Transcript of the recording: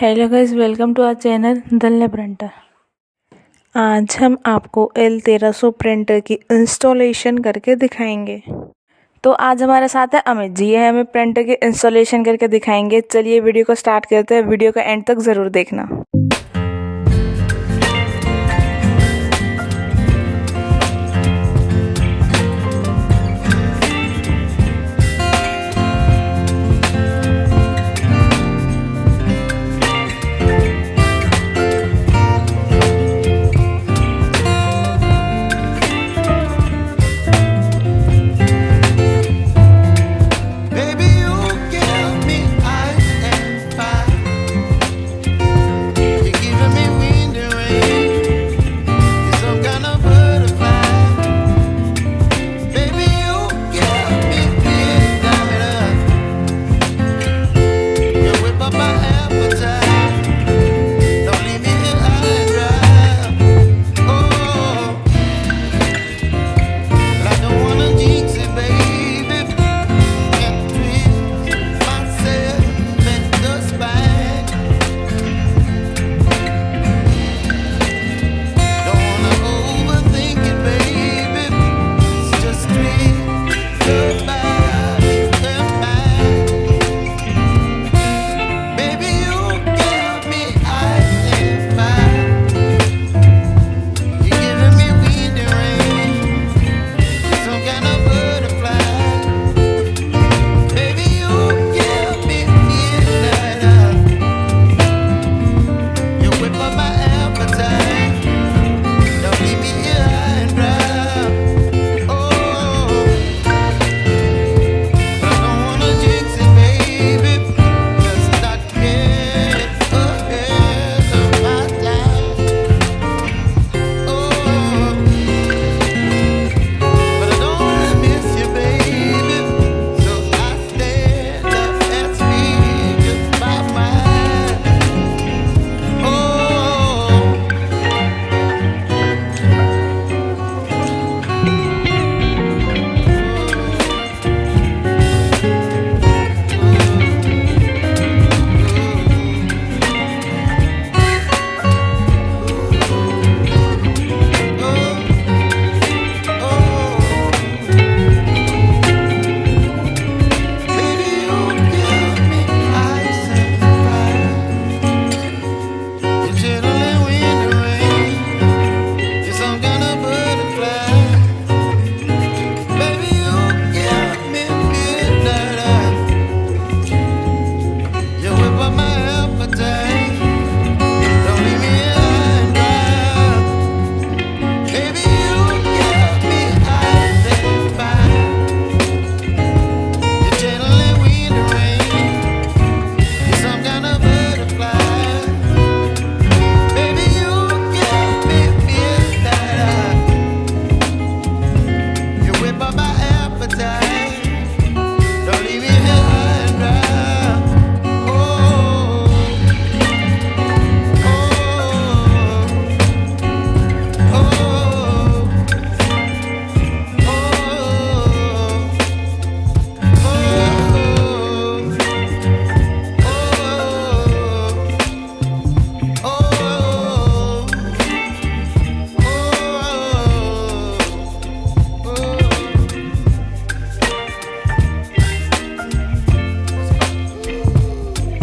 Hello guys, welcome to our channel the printer. आज हम आपको L1300 प्रिंटर की इंस्टॉलेशन करके दिखाएंगे। तो आज हमारे साथ है अमित जी, ये हमें प्रिंटर की इंस्टॉलेशन करके दिखाएंगे। चलिए वीडियो को स्टार्ट करते हैं, वीडियो का एंड तक ज़रूर देखना। My appetite.